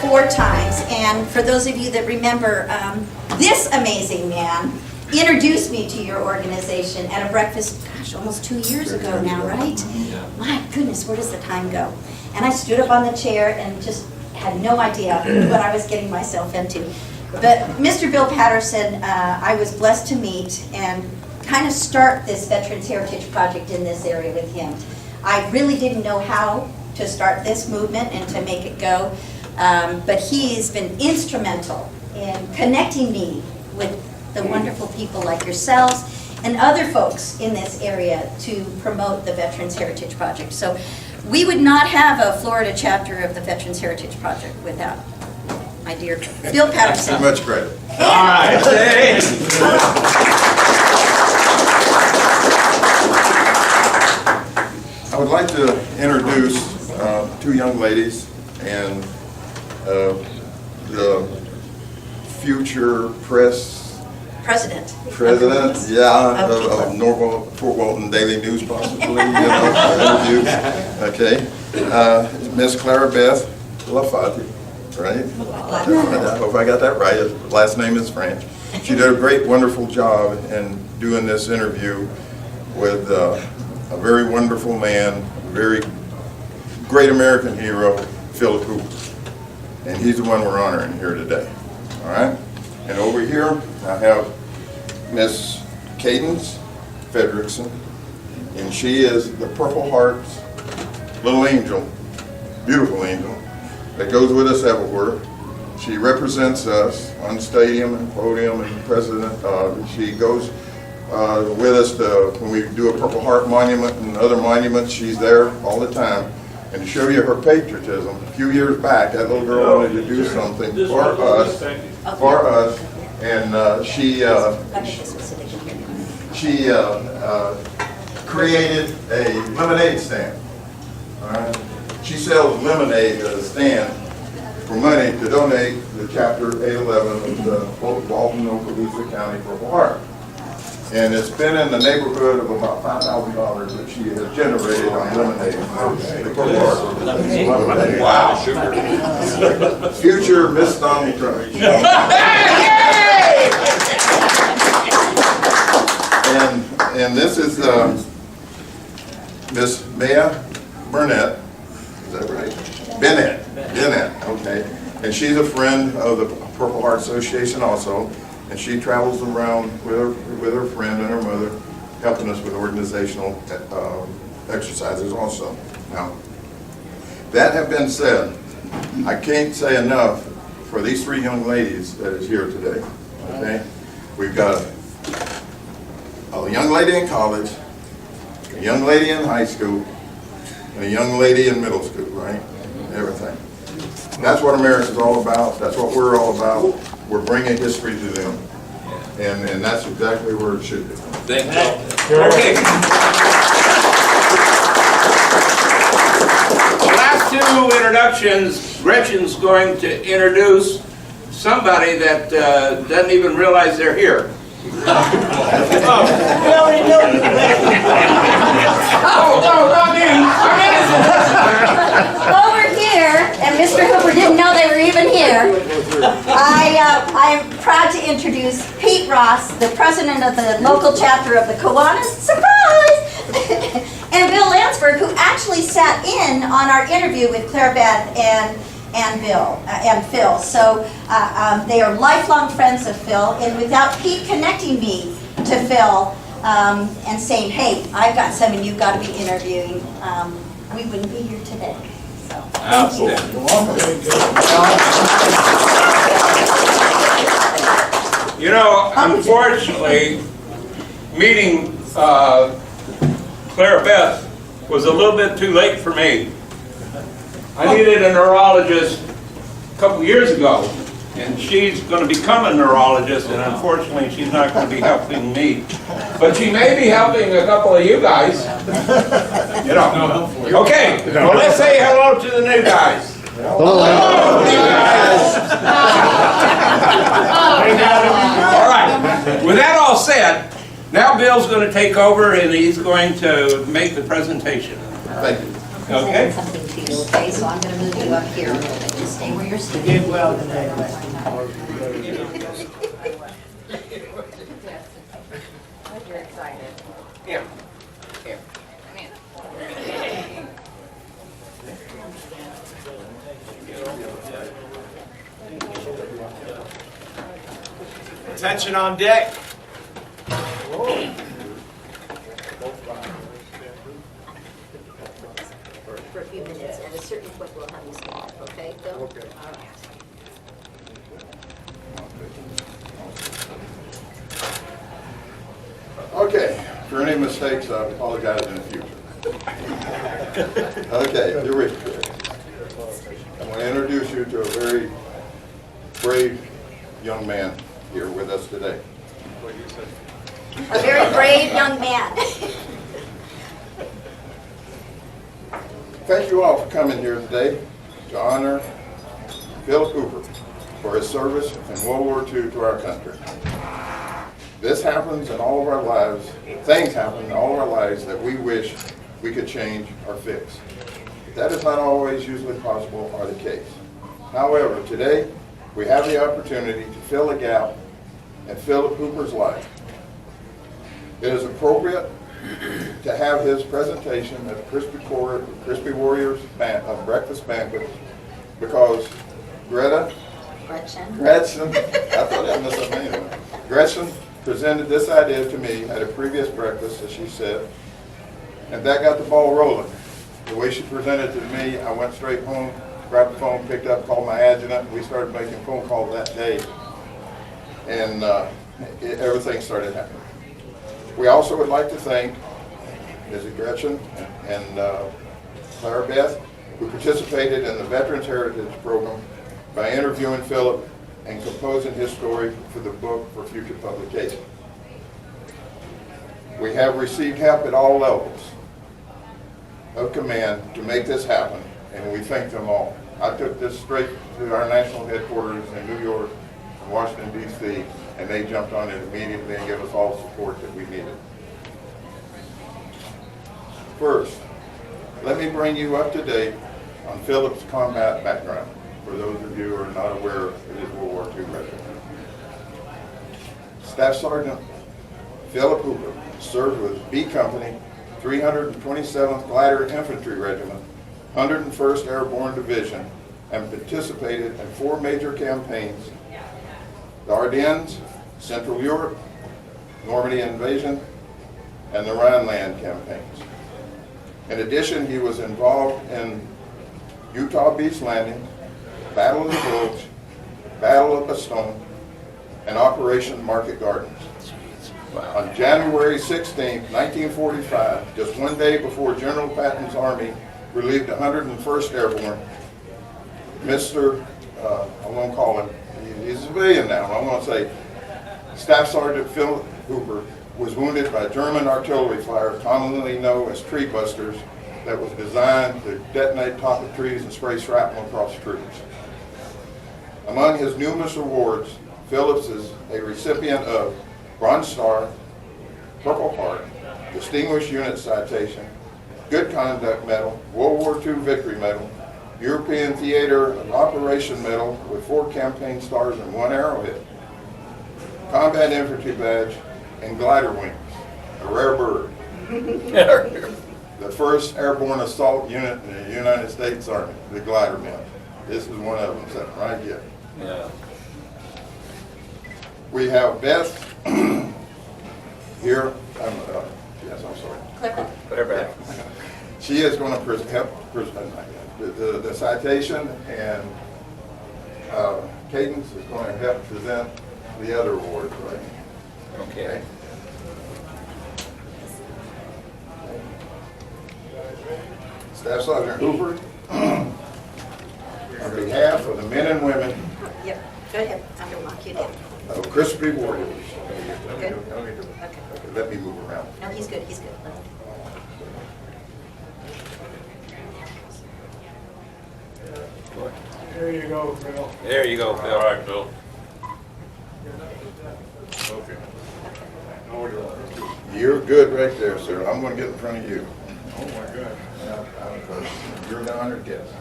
4 times, and for those of you that remember, this amazing man introduced me to your organization at a breakfast, gosh, almost 2 years ago now, right? My goodness, where does the time go? And I stood up on the chair and just had no idea what I was getting myself into. But Mr. Bill Patterson, I was blessed to meet and kind of start this Veterans Heritage Project in this area with him. I really didn't know how to start this movement and to make it go, but he's been instrumental in connecting me with the wonderful people like yourselves and other folks in this area to promote the Veterans Heritage Project. So we would not have a Florida chapter of the Veterans Heritage Project without my dear Bill Patterson. Too much credit. All right. I would like to introduce 2 young ladies and the future President. Yeah, of Norfolk, Fort Walton Daily News, possibly, interview. Okay, Miss Clara Beth Lafati, right? I hope I got that right. Her last name is French. She did a great, wonderful job in doing this interview with a very wonderful man, very great American hero, Philip Hoover. And he's the one we're honoring here today. All right? And over here, I have Miss Cadence Fredrickson, and she is the Purple Heart's little angel, beautiful angel, that goes with us everywhere. She represents us on the stadium and podium and president. She goes with us when we do a Purple Heart monument and other monuments. She's there all the time. And to show you her patriotism, a few years back, that little girl wanted to do something for us, and she created a lemonade stand. All right? She sells lemonade at a stand for money to donate to Chapter 811 of the Walton, Okaloosa County Purple Heart. And it's been in the neighborhood of about $5,000 that she has generated on lemonade. The Purple Heart. Wow. Future Miss Donald Trump. And this is Miss Maya Burnett. Is that right? Bennett, okay. And she's a friend of the Purple Heart Association also, and she travels around with her friend and her mother, helping us with organizational exercises also. Now, that have been said, I can't say enough for these 3 young ladies that is here today, okay? We've got a young lady in college, a young lady in high school, and a young lady in middle school, right? Everything. That's what America's all about. That's what we're all about. We're bringing history to them. And that's exactly where it should be. Thank you. Okay. The last 2 introductions, Gretchen's going to introduce somebody that doesn't even realize they're here. Oh, no, not me. Over here, and Mr. Hooper didn't know they were even here, I am proud to introduce Pete Ross, the president of the local chapter of the Kiwanis, surprise! And Bill Lansberg, who actually sat in on our interview with Claire Beth and Bill and Phil. So they are lifelong friends of Phil, and without Pete connecting me to Phil and saying, hey, I've got someone you've got to be interviewing, we wouldn't be here today. So, thank you. You know, unfortunately, meeting Claire Beth was a little bit too late for me. I needed a neurologist a couple years ago, and she's going to become a neurologist, and unfortunately she's not going to be helping me. But she may be helping a couple of you guys. You know. Okay, well, let's say hello to the new guys. Hello, new guys. All right, with that all said, now Bill's going to take over and he's going to make the presentation. Thank you. Okay. present something to you, okay? So I'm gonna move you up here a little bit. Just stay where you're You sitting. did well today. You're excited. Here. Here. Attention on deck. For a few minutes, at a certain point, we'll have you stand up, okay, Phil? Okay. All right. Okay, for any mistakes, I apologize in the future. Okay, here we go. I want to introduce you to a very brave young man here with us today. A very brave young man. Thank you all for coming here today to honor Philip Hooper for his service in World War II to our country. This happens in all of our lives, things happen in all of our lives that we wish we could change or fix. But that is not always usually possible or the case. However, today we have the opportunity to fill a gap in Philip Hooper's life. It is appropriate to have his presentation at the Crispy Warriors breakfast banquet because Gretchen, I thought I missed her name. Gretchen presented this idea to me at a previous breakfast, as she said, and that got the ball rolling. The way she presented it to me, I went straight home, grabbed the phone, picked up, called my adjutant, and we started making phone calls that day, and everything started happening. We also would like to thank Mrs. Gretchen and Clara Beth, who participated in the Veterans Heritage Program by interviewing Philip and composing his story for the book for future publication. We have received help at all levels of command to make this happen, and we thank them all. I took this straight to our national headquarters in New York, Washington, D.C., and they jumped on it immediately and gave us all the support that we needed. First, let me bring you up to date on Philip's combat background, for those of you who are not aware of his World War II regiment. Staff Sergeant Philip Hooper served with B Company, 327th Glider Infantry Regiment, 101st Airborne Division, and participated in 4 major campaigns: the Ardennes, Central Europe, Normandy invasion, and the Rhineland campaigns. In addition, he was involved in Utah Beach Landing, Battle of the Bulge, Battle of Bastogne, and Operation Market Gardens. On January 16, 1945, just one day before General Patton's army relieved the 101st Airborne, Mr. I won't call him, he's a civilian now, I won't say, Staff Sergeant Philip Hooper was wounded by German artillery fire, commonly known as tree busters, that was designed to detonate top of trees and spray shrapnel across troops. Among his numerous awards, Phillips is a recipient of Bronze Star, Purple Heart, Distinguished Unit Citation, Good Conduct Medal, World War II Victory Medal, European Theater of Operation Medal with 4 campaign stars and 1 arrowhead, Combat Infantry Badge, and glider wings, a rare bird. The 1st Airborne Assault Unit in the United States Army, the glider men. This is one of them, sitting right here. Yeah. We have Beth here. Yes, I'm sorry. They're back. She is going to help present the citation, and Cadence is going to help present the other awards, right? Okay. Staff Sergeant Hooper, on behalf of the men and women Yep, go ahead, I'm gonna lock you down. of Crispy Warriors. Good. Okay, Okay. let me move around. No, he's good, he's good. There you go, Phil. There you go, Phil. All right, Phil. You're good right there, sir. I'm going to get in front of you. Oh, my gosh. You're the honored guest.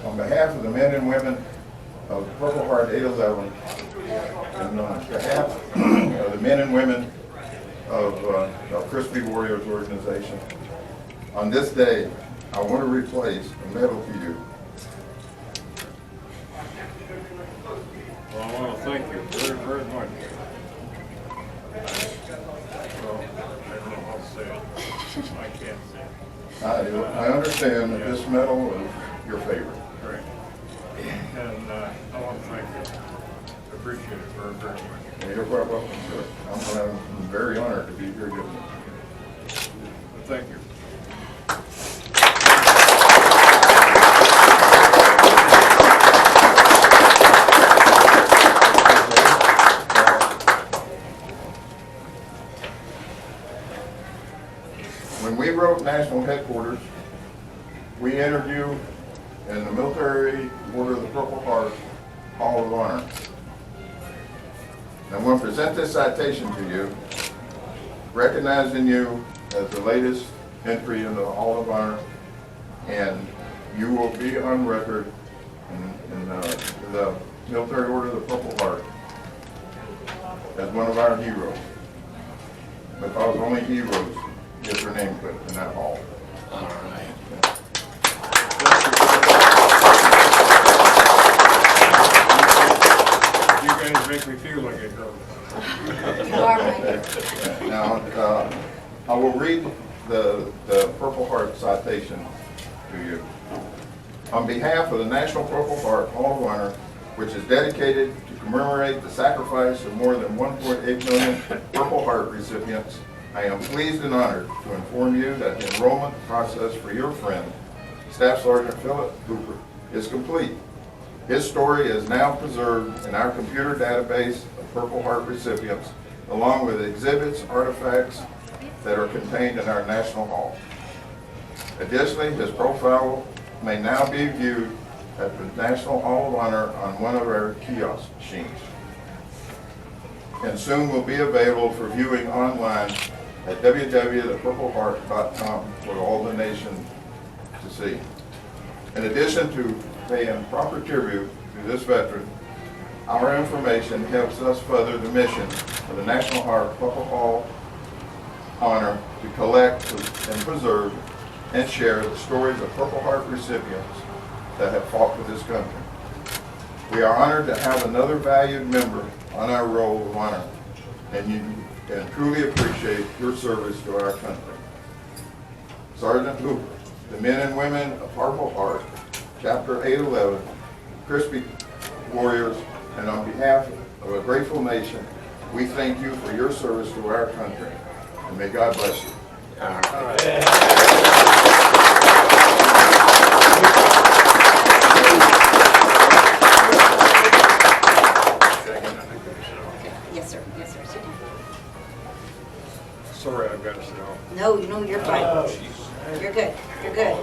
On behalf of the men and women of Purple Heart 811, and on behalf of the men and women of Crispy Warriors organization, on this day, I want to replace a medal to you. Well, I want to thank you very, very much. Well, I don't know how to say it. I can't say it. I understand that this medal is your favorite. Great. And I want to thank you. I appreciate it very, very much. You're quite welcome, sir. I'm very honored to be here giving it. Thank you. When we wrote National Headquarters, we entered you in the Military Order of the Purple Heart Hall of Honor. I'm going to present this citation to you, recognizing you as the latest entry in the Hall of Honor, and you will be on record in the Military Order of the Purple Heart as one of our heroes, because only heroes get their name put in that hall. All right. You guys make me feel like a girl. You are right. Now, I will read the Purple Heart citation to you. On behalf of the National Purple Heart Hall of Honor, which is dedicated to commemorate the sacrifice of more than 1.8 million Purple Heart recipients, I am pleased and honored to inform you that the enrollment process for your friend, Staff Sergeant Philip Hooper, is complete. His story is now preserved in our computer database of Purple Heart recipients, along with exhibits, artifacts that are contained in our National Hall. Additionally, his profile may now be viewed at the National Hall of Honor on one of our kiosk machines, and soon will be available for viewing online at www.thepurpleheart.com for all the nation to see. In addition to paying proper tribute to this veteran, our information helps us further the mission of the National Heart Purple Hall Honor to collect and preserve and share the stories of Purple Heart recipients that have fought for this country. We are honored to have another valued member on our roll of honor, and truly appreciate your service to our country. Sergeant Hooper, the men and women of Purple Heart, Chapter 811, Crispy Warriors, and on behalf of a grateful nation, we thank you for your service to our country, and may God bless you. All right. Yes, sir. Yes, sir. Sit down. Sorry, I've got to sit down. No, you're fine. You're good. You're good.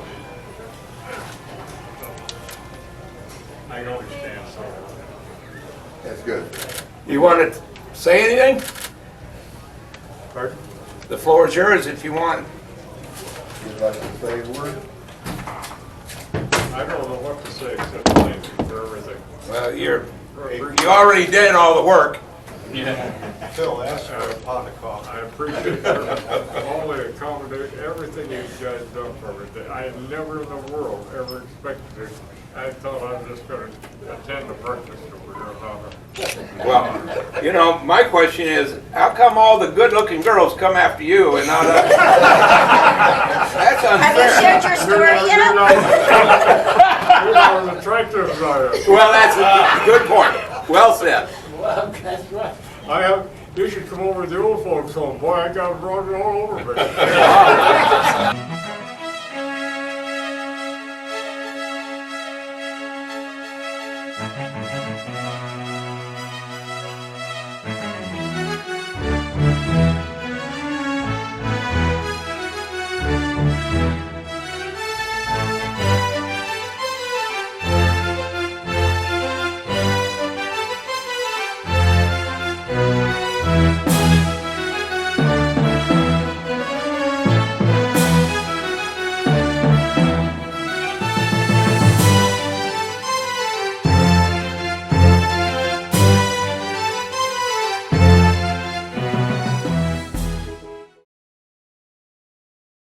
I understand, sorry. That's good. You want to say anything? Pardon? The floor is yours if you want. Would you like to say a word? I don't know what to say except thank you for everything. Well, you already did all the work. Phil, ask for a pot of coffee. I appreciate all the accommodation, everything you guys done for me. I never in the world ever expected it. I thought I was just going to attend the breakfast over here. Well, you know, my question is, how come all the good-looking girls come after you and not us? That's Have you unfair. shared your story yet? You're not as attractive as I am. Well, that's a good point. Well said. You should come over to the old folks home. Boy, I got brought all over me.